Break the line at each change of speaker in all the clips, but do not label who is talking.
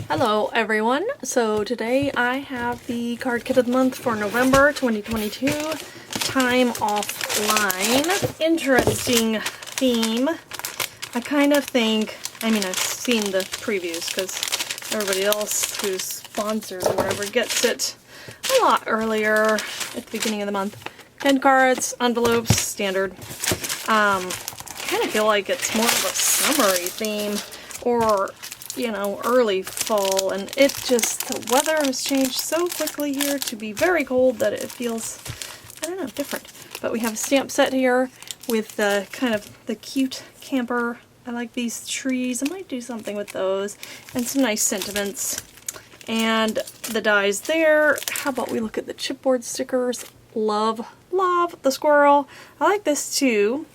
Hello everyone, so today I have the card kit of the month for November 2022, Time Offline. Interesting theme. I kind of think, I've seen the previews because everybody else who's sponsored or whatever gets it a lot earlier at the beginning of the month. 10 cards, envelopes, standard. Kind of feel like it's more of a summery theme or early fall, and the weather has changed so quickly here to be very cold that it feels, different. But we have a stamp set here with the kind of the cute camper. I like these trees. I might do something with those, and some nice sentiments. And the dies there. How about we look at the chipboard stickers? Love the squirrel. I like this too.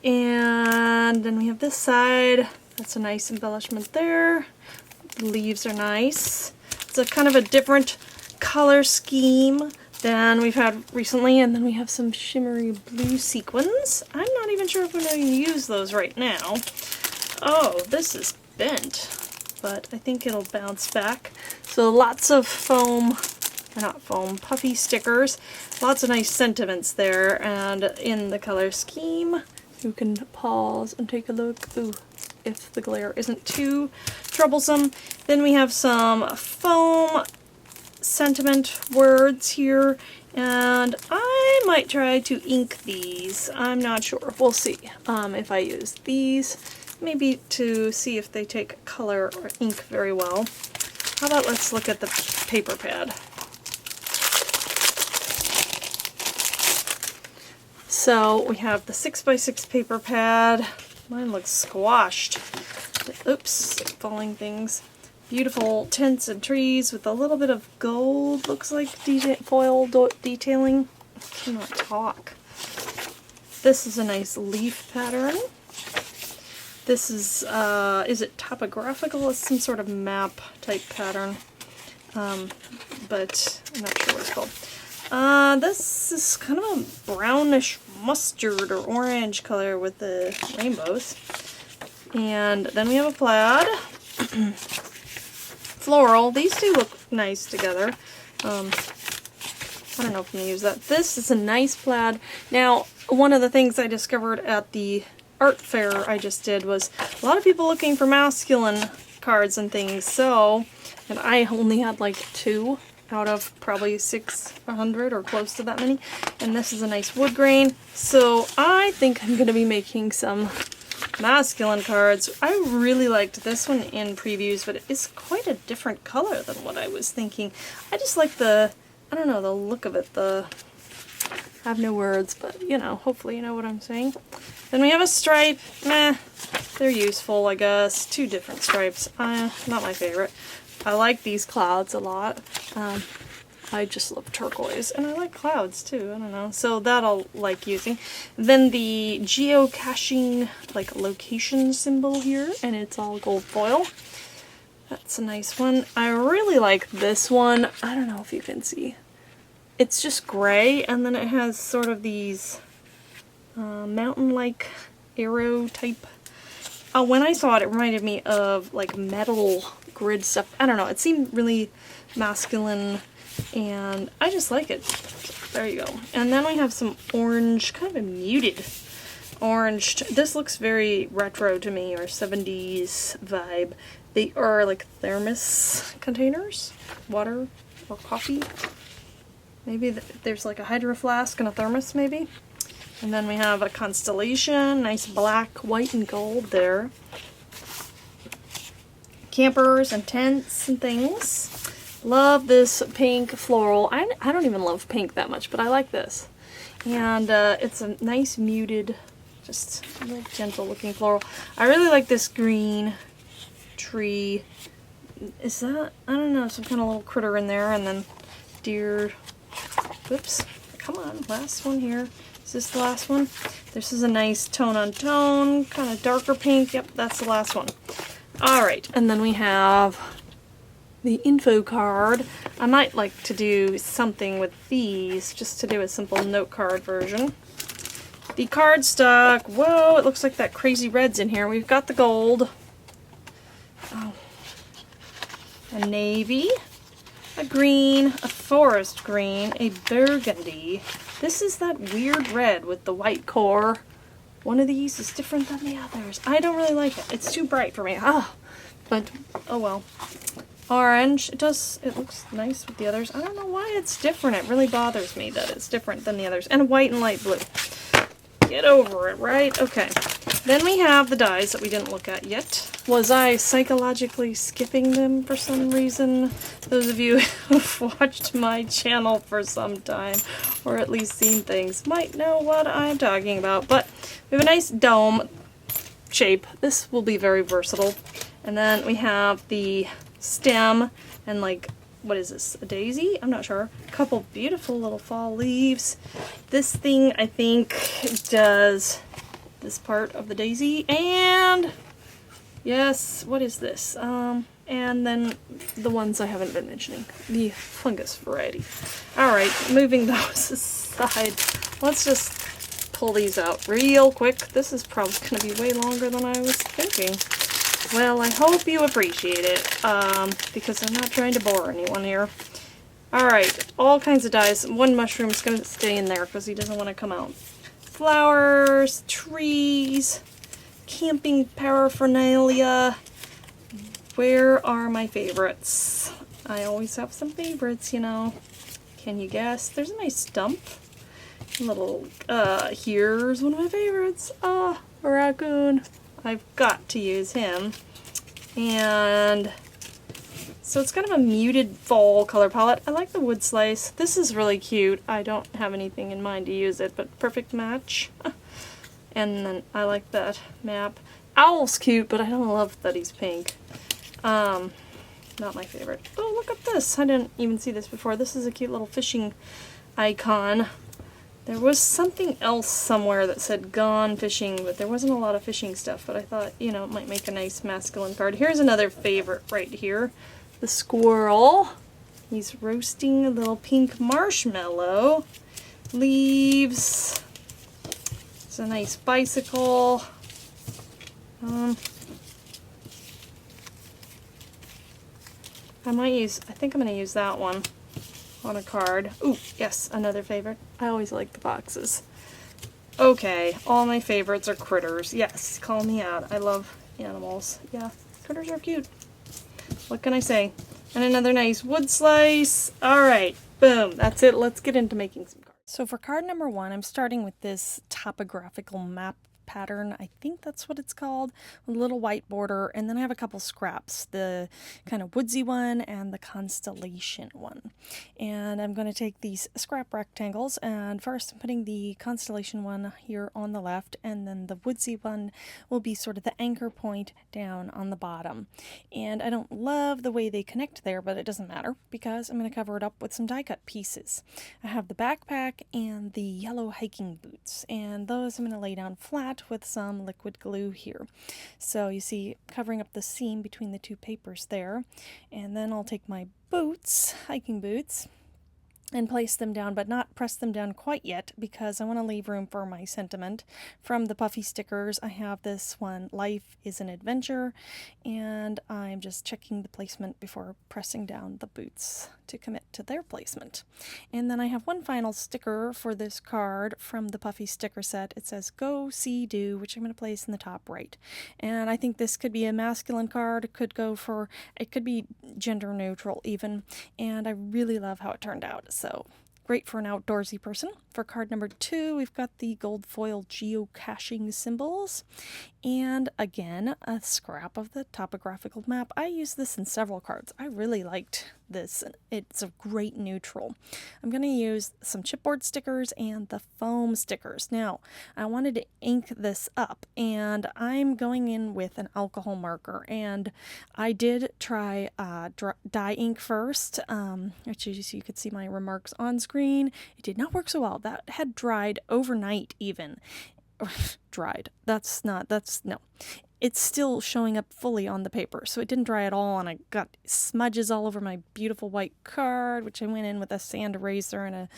And then we have this side. That's a nice embellishment there. The leaves are nice. It's a kind of a different color scheme than we've had recently. And then we have some shimmery blue sequins. I'm not even sure if we're going to use those right now. Oh, this is bent, but I think it'll bounce back. So lots of puffy stickers. Lots of nice sentiments there. And in the color scheme, you can pause and take a look. Ooh, if the glare isn't too troublesome. Then we have some foam sentiment words here, and I might try to ink these. I'm not sure. We'll see if I use these, maybe to see if they take color or ink very well. How about let's look at the paper pad. So we have the 6x6 paper pad. Mine looks squashed. Oops, falling things. Beautiful tints and trees with a little bit of gold, looks like foil detailing. I cannot talk. This is a nice leaf pattern. This is it topographical? It's some sort of map type pattern. But I'm not sure what it's called. This is kind of a brownish mustard or orange color with the rainbows. And then we have a plaid. Floral. These two look nice together. I don't know if I'm going to use that. This is a nice plaid. Now, one of the things I discovered at the art fair I just did was a lot of people looking for masculine cards and things, and I only had like 2 out of probably 600 or close to that many, and this is a nice wood grain, so I think I'm going to be making some masculine cards. I really liked this one in previews, but it is quite a different color than what I was thinking. I just like the look of it. I have no words, but hopefully you know what I'm saying. Then we have a stripe. Meh, they're useful, I guess. 2 different stripes. Not my favorite. I like these clouds a lot. I just love turquoise, and I like clouds too, I don't know. So that I'll like using. Then the geocaching, location symbol here, and it's all gold foil. That's a nice one. I really like this one. I don't know if you can see. It's just gray, and then it has sort of these mountain-like arrow type. When I saw it, it reminded me of metal grid stuff. I don't know, it seemed really masculine, and I just like it. There you go. And then we have some orange, kind of a muted orange. This looks very retro to me, or 70s vibe. They are like thermos containers, water or coffee. Maybe there's like a hydro flask and a thermos maybe. And then we have a constellation, nice black, white, and gold there. Campers and tents and things. Love this pink floral. I don't even love pink that much, but I like this. And it's a nice muted, just a little gentle looking floral. I really like this green tree. Is that, I don't know, some kind of little critter in there, and then deer. Oops, come on, last one here. Is this the last one? This is a nice tone on tone, kind of darker pink. Yep, that's the last one. Alright, and then we have the info card. I might like to do something with these, just to do a simple note card version. The cardstock, whoa, it looks like that crazy red's in here. We've got the gold. Oh, a navy, a green, a forest green, a burgundy. This is that weird red with the white core. One of these is different than the others. I don't really like it. It's too bright for me. But oh well. Orange. It looks nice with the others. I don't know why it's different. It really bothers me that it's different than the others. And white and light blue. Get over it, right? Okay. Then we have the dies that we didn't look at yet. Was I psychologically skipping them for some reason? Those of you who've watched my channel for some time, or at least seen things, might know what I'm talking about. But we have a nice dome shape. This will be very versatile. And then we have the stem and like, what is this, a daisy? I'm not sure. A couple beautiful little fall leaves. This thing, I think, does this part of the daisy, and yes, what is this? And then the ones I haven't been mentioning, the fungus variety. Alright, moving those aside, let's just pull these out real quick. This is probably going to be way longer than I was thinking. Well, I hope you appreciate it, because I'm not trying to bore anyone here. Alright, all kinds of dies. One mushroom's going to stay in there because he doesn't want to come out. Flowers, trees, camping paraphernalia. Where are my favorites? I always have some favorites, you know. Can you guess? There's a nice stump. Little, here's one of my favorites. A raccoon. I've got to use him. And so it's kind of a muted fall color palette. I like the wood slice. This is really cute. I don't have anything in mind to use it, but perfect match. And then I like that map. Owl's cute, but I don't love that he's pink. Not my favorite. Oh, look at this. I didn't even see this before. This is a cute little fishing icon. There was something else somewhere that said gone fishing, but there wasn't a lot of fishing stuff, but I thought, you know, it might make a nice masculine card. Here's another favorite right here. The squirrel. He's roasting a little pink marshmallow. Leaves. It's a nice bicycle. I think I'm going to use that one on a card. Ooh, yes, another favorite. I always like the boxes. Okay, all my favorites are critters. Yes, call me out. I love animals. Yeah, critters are cute. What can I say? And another nice wood slice. Alright, boom. That's it. Let's get into making some cards. So for card number 1, I'm starting with this topographical map pattern. I think that's what it's called, with a little white border, and then I have a couple scraps, the kind of woodsy one and the constellation one. And I'm going to take these scrap rectangles, and first I'm putting the constellation one here on the left, and then the woodsy one will be sort of the anchor point down on the bottom. And I don't love the way they connect there, but it doesn't matter because I'm going to cover it up with some die cut pieces. I have the backpack and the yellow hiking boots, and those I'm going to lay down flat with some liquid glue here. So you see, covering up the seam between the two papers there. And then I'll take my boots, hiking boots, and place them down, but not press them down quite yet because I want to leave room for my sentiment. From the puffy stickers, I have this one, Life is an Adventure, and I'm just checking the placement before pressing down the boots to commit to their placement. And then I have one final sticker for this card from the puffy sticker set. It says Go, See, Do, which I'm going to place in the top right. And I think this could be a masculine card. It could be gender neutral even, and I really love how it turned out. So great for an outdoorsy person. For card number 2, we've got the gold foil geocaching symbols. And again, a scrap of the topographical map. I use this in several cards. I really liked this. It's a great neutral. I'm going to use some chipboard stickers and the foam stickers. Now, I wanted to ink this up, and I'm going in with an alcohol marker. And I did try dye ink first, which you could see my remarks on screen. It did not work so well. That had dried overnight even. Dried. No. it's still showing up fully on the paper. So it didn't dry at all, and I got smudges all over my beautiful white card, which I went in with a sand eraser and a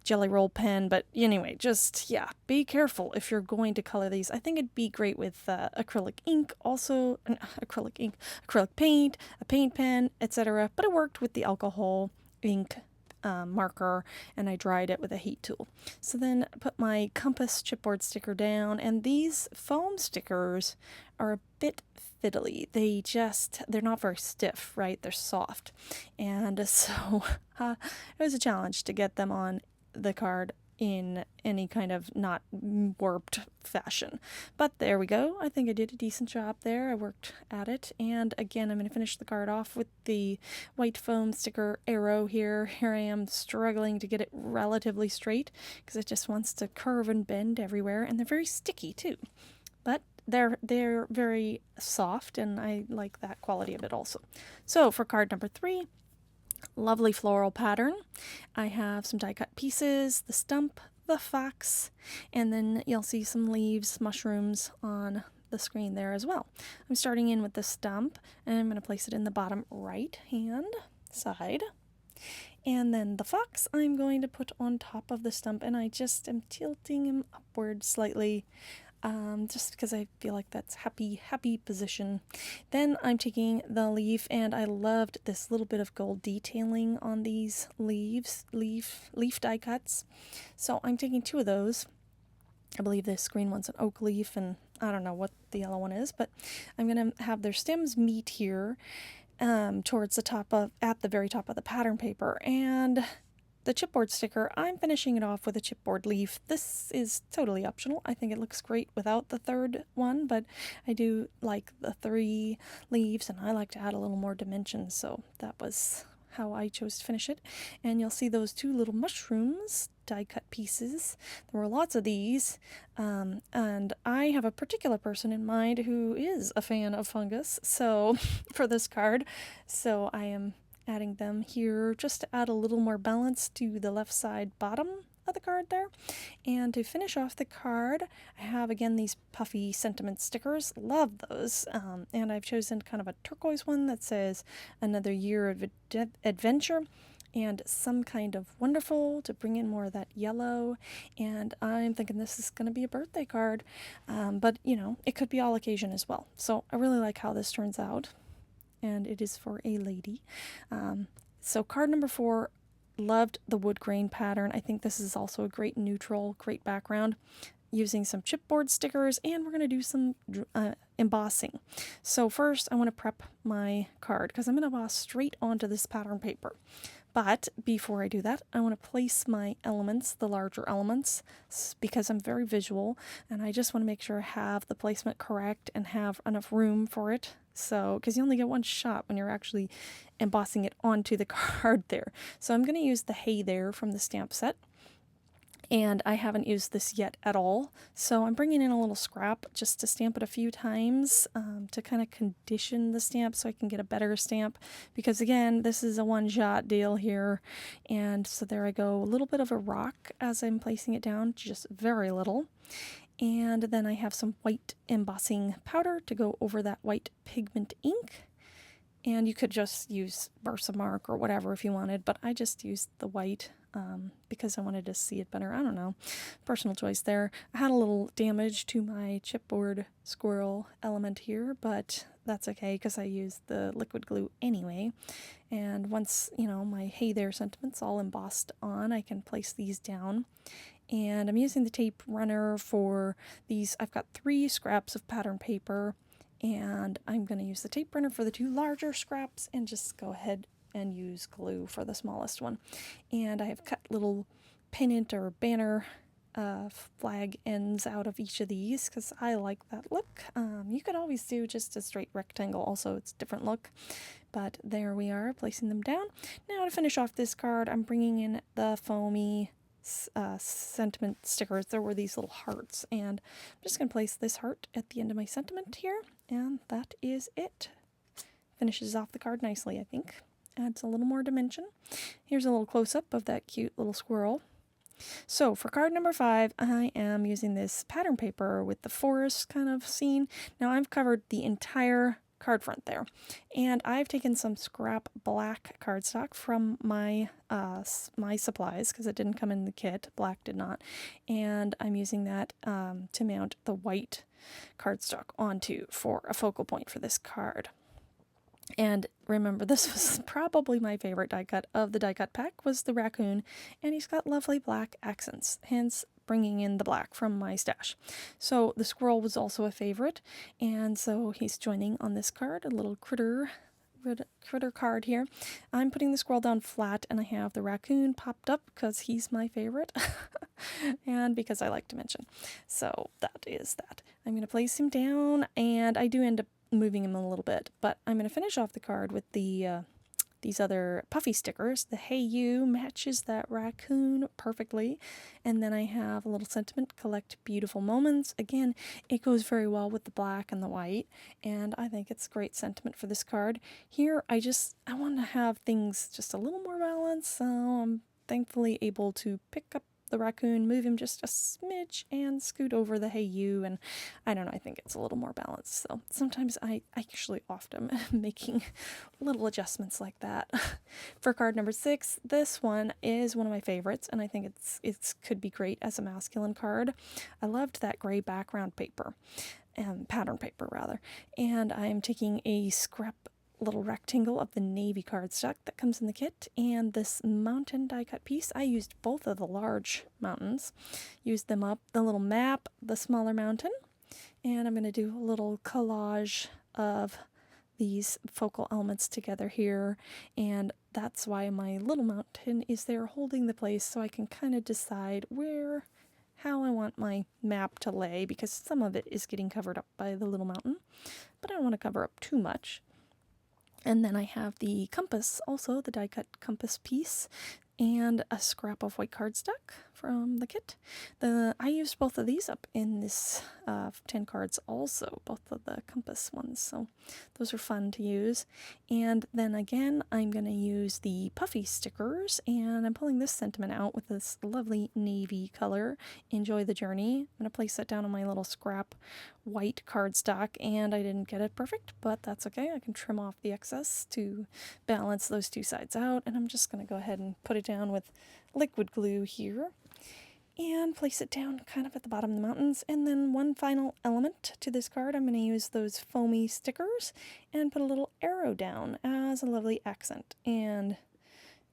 jelly roll pen. But anyway, just, yeah, be careful if you're going to color these. I think it'd be great with acrylic ink, also acrylic paint, a paint pen, etc. But it worked with the alcohol ink marker, and I dried it with a heat tool. So then I put my compass chipboard sticker down, and these foam stickers are a bit fiddly. They're not very stiff, right? They're soft. And so it was a challenge to get them on the card in any kind of not warped fashion. But there we go. I think I did a decent job there. I worked at it. And again, I'm going to finish the card off with the white foam sticker arrow here. Here I am struggling to get it relatively straight because it just wants to curve and bend everywhere. And they're very sticky too. But they're very soft, and I like that quality of it also. So for card number 3, lovely floral pattern. I have some die cut pieces, the stump, the fox, and then you'll see some leaves, mushrooms on the screen there as well. I'm starting in with the stump, and I'm going to place it in the bottom right hand side. And then the fox I'm going to put on top of the stump, and I just am tilting him upward slightly. Just because I feel like that's happy position. Then I'm taking the leaf, and I loved this little bit of gold detailing on these leaf die cuts. So I'm taking 2 of those. I believe this green one's an oak leaf, and I don't know what the yellow one is, but I'm going to have their stems meet here towards at the very top of the pattern paper. And the chipboard sticker, I'm finishing it off with a chipboard leaf. This is totally optional. I think it looks great without the 3rd one, but I do like the 3 leaves, and I like to add a little more dimension, so that was how I chose to finish it. And you'll see those 2 little mushrooms, die cut pieces. There were lots of these, and I have a particular person in mind who is a fan of fungus, so for this card, so I am adding them here just to add a little more balance to the left side bottom of the card there. And to finish off the card, I have again these puffy sentiment stickers. Love those. And I've chosen kind of a turquoise one that says another year of adventure, and some kind of wonderful to bring in more of that yellow. And I'm thinking this is going to be a birthday card, but you know, it could be all occasion as well. So I really like how this turns out. And it is for a lady. So card number 4, loved the wood grain pattern. I think this is also a great neutral, great background, using some chipboard stickers, and we're going to do some embossing. So first I want to prep my card because I'm going to emboss straight onto this pattern paper. But before I do that, I want to place my elements, the larger elements, because I'm very visual, and I just want to make sure I have the placement correct and have enough room for it. So, because you only get one shot when you're actually embossing it onto the card there. So I'm going to use the Hey There from the stamp set. And I haven't used this yet at all, so I'm bringing in a little scrap just to stamp it a few times to kind of condition the stamp so I can get a better stamp, because again, this is a one-shot deal here. And so there I go, a little bit of a rock as I'm placing it down, just very little. And then I have some white embossing powder to go over that white pigment ink. And you could just use Versamark or whatever if you wanted, but I just used the white because I wanted to see it better. I don't know. Personal choice there. I had a little damage to my chipboard squirrel element here, but that's okay because I used the liquid glue anyway. And once, you know, my Hey There sentiments all embossed on, I can place these down. And I'm using the tape runner for these. I've got 3 scraps of pattern paper, and I'm going to use the tape runner for the 2 larger scraps and just go ahead and use glue for the smallest one. And I have cut little pennant or banner flag ends out of each of these because I like that look. You could always do just a straight rectangle also, it's a different look. But there we are, placing them down. Now to finish off this card, I'm bringing in the foamy sentiment stickers. There were these little hearts, and I'm just going to place this heart at the end of my sentiment here, and that is it. Finishes off the card nicely, I think. Adds a little more dimension. Here's a little close-up of that cute little squirrel. So for card number 5, I am using this pattern paper with the forest kind of scene. Now I've covered the entire card front there, and I've taken some scrap black cardstock from my my supplies because it didn't come in the kit. Black did not, and I'm using that to mount the white cardstock onto for a focal point for this card. And remember, this was probably my favorite die cut of the die cut pack, was the raccoon, and he's got lovely black accents, hence bringing in the black from my stash. So the squirrel was also a favorite, and so he's joining on this card, a little critter card here. I'm putting the squirrel down flat, and I have the raccoon popped up because he's my favorite and because I like to mention. So that is that. I'm going to place him down, and I do end up moving him a little bit, but I'm going to finish off the card with the these other puffy stickers. The Hey You matches that raccoon perfectly, and then I have a little sentiment, collect beautiful moments. Again, it goes very well with the black and the white, and I think it's great sentiment for this card. Here, I want to have things just a little more balanced, so I'm thankfully able to pick up the raccoon, move him just a smidge, and scoot over the Hey You, and I don't know, I think it's a little more balanced. So sometimes I actually often am making little adjustments like that. For card number 6, this one is one of my favorites, and I think it's could be great as a masculine card. I loved that gray background paper, pattern paper rather, and I'm taking a scrap little rectangle of the navy cardstock that comes in the kit, and this mountain die cut piece. I used both of the large mountains, used them up, the little map, the smaller mountain, and I'm going to do a little collage of these focal elements together here, and that's why my little mountain is there holding the place, so I can kind of decide how I want my map to lay, because some of it is getting covered up by the little mountain, but I don't want to cover up too much. And then I have the compass, also the die cut compass piece, and a scrap of white cardstock from the kit. I used both of these up in this 10 cards also, both of the compass ones, so those are fun to use. And then again, I'm going to use the puffy stickers, and I'm pulling this sentiment out with this lovely navy color. Enjoy the journey. I'm going to place that down on my little scrap white cardstock, and I didn't get it perfect, but that's okay. I can trim off the excess to balance those two sides out, and I'm just going to go ahead and put it down with liquid glue here and place it down kind of at the bottom of the mountains. And then one final element to this card, I'm going to use those foamy stickers and put a little arrow down as a lovely accent, and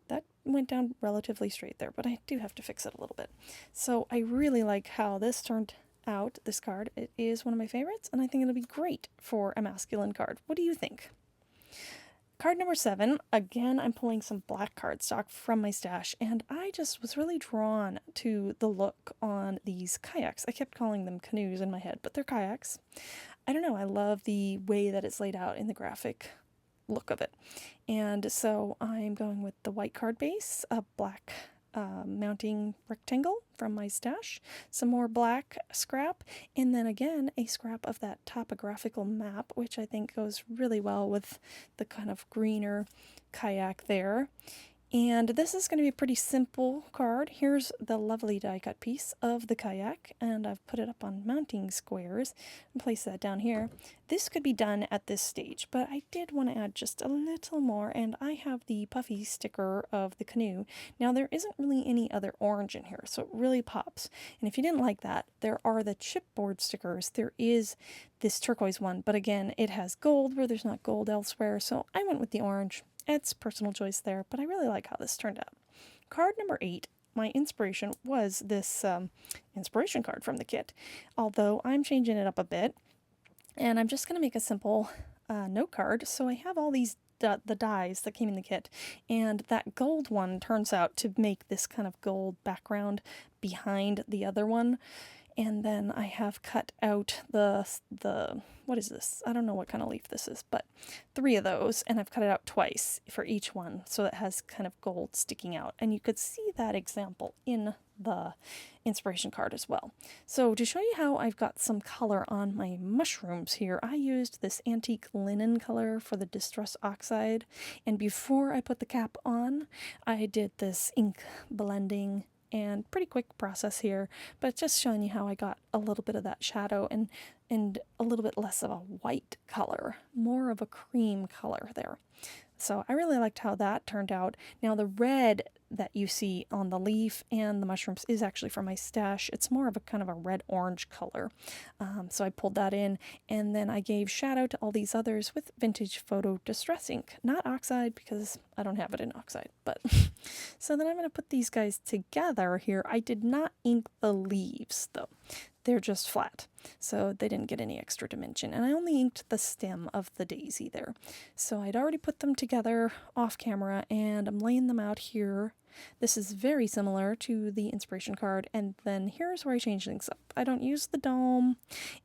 that went down relatively straight there, but I do have to fix it a little bit. So I really like how this turned out, this card. It is one of my favorites, and I think it'll be great for a masculine card. What do you think? Card number 7, again, I'm pulling some black cardstock from my stash, and I just was really drawn to the look on these kayaks. I kept calling them canoes in my head, but they're kayaks. I don't know, I love the way that it's laid out in the graphic look of it. And so I'm going with the white card base, a black mounting rectangle from my stash, some more black scrap, and then again a scrap of that topographical map, which I think goes really well with the kind of greener kayak there. And this is going to be a pretty simple card. Here's the lovely die cut piece of the kayak, and I've put it up on mounting squares and place that down here. This could be done at this stage, but I did want to add just a little more, and I have the puffy sticker of the canoe. Now there isn't really any other orange in here, so it really pops. And if you didn't like that, there are the chipboard stickers. There is this turquoise one, but again, it has gold where there's not gold elsewhere, so I went with the orange. It's personal choice there, but I really like how this turned out. Card number 8, my inspiration was this inspiration card from the kit, although I'm changing it up a bit, and I'm just going to make a simple note card. So I have all these the dies that came in the kit, and that gold one turns out to make this kind of gold background behind the other one. And then I have cut out the what is this? I don't know what kind of leaf this is, but 3 of those, and I've cut it out twice for each one, so it has kind of gold sticking out. And you could see that example in the inspiration card as well. So to show you how I've got some color on my mushrooms here, I used this antique linen color for the Distress Oxide, and before I put the cap on, I did this ink blending and pretty quick process here, but just showing you how I got a little bit of that shadow and a little bit less of a white color, more of a cream color there. So I really liked how that turned out. Now the red that you see on the leaf and the mushrooms is actually from my stash. It's more of a kind of a red-orange color. So I pulled that in, and then I gave shadow to all these others with Vintage Photo Distress ink. Not oxide, because I don't have it in oxide, but... So then I'm going to put these guys together here. I did not ink the leaves, though. They're just flat, so they didn't get any extra dimension. And I only inked the stem of the daisy there. So I'd already put them together off camera, and I'm laying them out here. This is very similar to the inspiration card, and then here's where I change things up. I don't use the dome,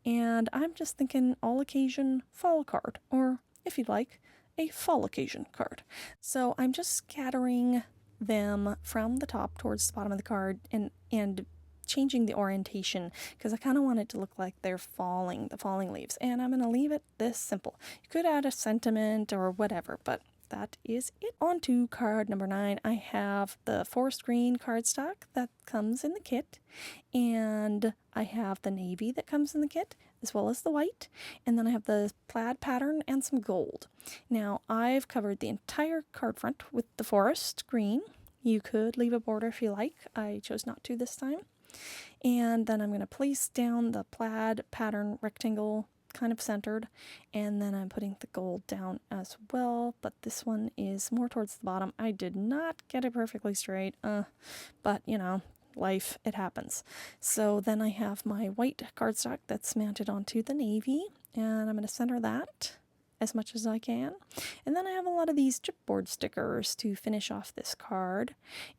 and I'm just thinking all occasion fall card, or if you'd like, a fall occasion card. So I'm just scattering them from the top towards the bottom of the card and changing the orientation, because I kind of want it to look like they're falling, the falling leaves, and I'm going to leave it this simple. You could add a sentiment or whatever, but that is it. On to card number 9. I have the forest green cardstock that comes in the kit, and I have the navy that comes in the kit, as well as the white, and then I have the plaid pattern and some gold. Now, I've covered the entire card front with the forest green. You could leave a border if you like. I chose not to this time. And then I'm going to place down the plaid pattern rectangle, kind of centered, and then I'm putting the gold down as well, but this one is more towards the bottom. I did not get it perfectly straight, but you know, life, it happens. So then I have my white cardstock that's mounted onto the navy, and I'm going to center that as much as I can. And then I have a lot of these chipboard stickers to finish off this card.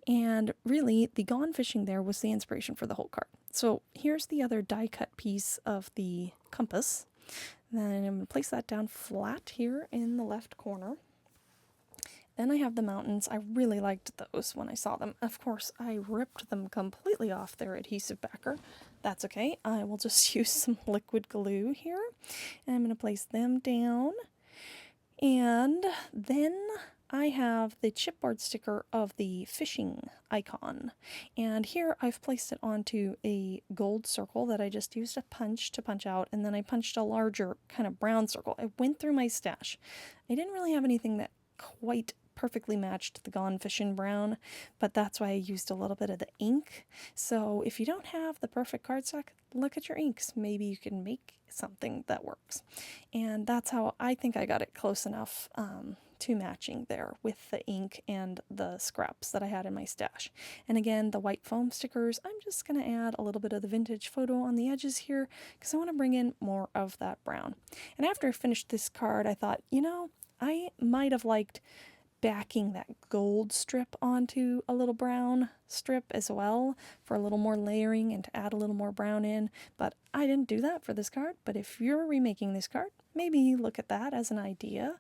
And really, the Gone Fishing there was the inspiration for the whole card. So here's the other die cut piece of the compass. Then I'm going to place that down flat here in the left corner. Then I have the mountains. I really liked those when I saw them. Of course, I ripped them completely off their adhesive backer. That's okay. I will just use some liquid glue here. And I'm going to place them down. And then I have the chipboard sticker of the fishing icon. And here I've placed it onto a gold circle that I just used a punch to punch out. And then I punched a larger kind of brown circle. I went through my stash. I didn't really have anything that quite perfectly matched the Gone Fishing brown, but that's why I used a little bit of the ink. So if you don't have the perfect cardstock, look at your inks. Maybe you can make something that works. And that's how I think I got it close enough to matching there with the ink and the scraps that I had in my stash. And again, the white foam stickers, I'm just going to add a little bit of the Vintage Photo on the edges here because I want to bring in more of that brown. And after I finished this card, I thought, you know, I might have liked backing that gold strip onto a little brown strip as well for a little more layering and to add a little more brown in, but I didn't do that for this card. But if you're remaking this card, maybe look at that as an idea,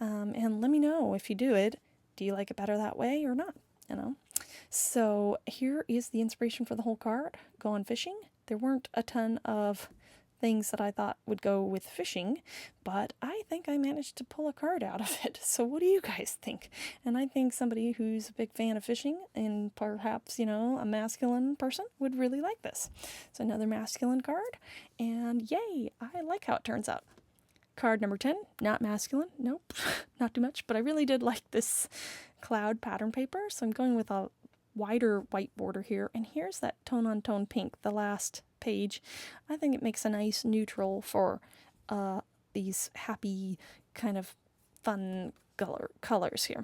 and let me know if you do it. Do you like it better that way or not? You know. So here is the inspiration for the whole card. Gone Fishing. There weren't a ton of things that I thought would go with fishing, but I think I managed to pull a card out of it. So what do you guys think? And I think somebody who's a big fan of fishing and perhaps, you know, a masculine person would really like this. So another masculine card, and yay, I like how it turns out. Card number 10, not masculine, nope, not too much, but I really did like this cloud pattern paper, so I'm going with a wider white border here, and here's that tone-on-tone pink, the last page. I think it makes a nice neutral for these happy kind of fun colors here.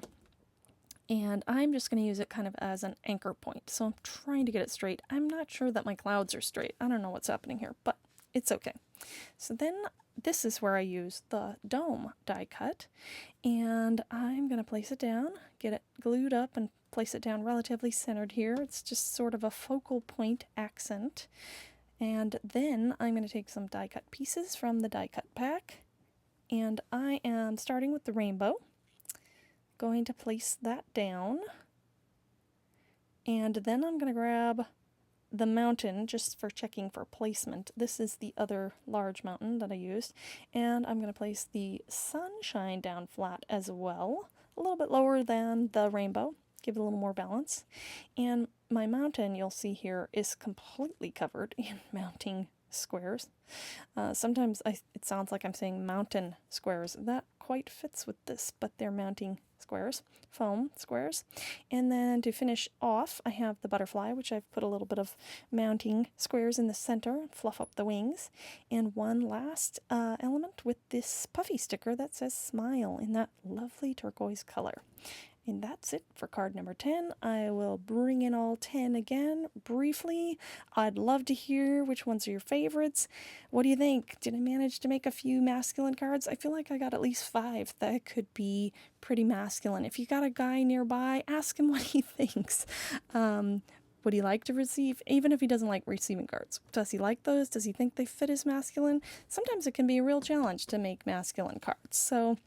And I'm just going to use it kind of as an anchor point. So I'm trying to get it straight. I'm not sure that my clouds are straight. I don't know what's happening here, but it's okay. So then this is where I use the dome die cut. And I'm going to place it down, get it glued up and place it down relatively centered here. It's just sort of a focal point accent. And then I'm going to take some die cut pieces from the die cut pack, and I am starting with the rainbow, going to place that down, and then I'm going to grab the mountain just for checking for placement. This is the other large mountain that I used, and I'm going to place the sunshine down flat as well, a little bit lower than the rainbow. give it a little more balance. And my mountain, you'll see here, is completely covered in mounting squares. Sometimes it sounds like I'm saying mountain squares. That quite fits with this, but they're mounting squares, foam squares. And then to finish off, I have the butterfly, which I've put a little bit of mounting squares in the center, fluff up the wings. And one last element with this puffy sticker that says smile in that lovely turquoise color. And that's it for card number 10. I will bring in all 10 again briefly. I'd love to hear which ones are your favorites. What do you think? Did I manage to make a few masculine cards? I feel like I got at least 5 that could be pretty masculine. If you got a guy nearby, ask him what he thinks. Would he like to receive, even if he doesn't like receiving cards? Does he like those? Does he think they fit as masculine? Sometimes it can be a real challenge to make masculine cards. So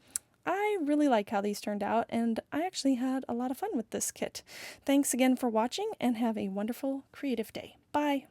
I really like how these turned out, and I actually had a lot of fun with this kit. Thanks again for watching, and have a wonderful creative day. Bye!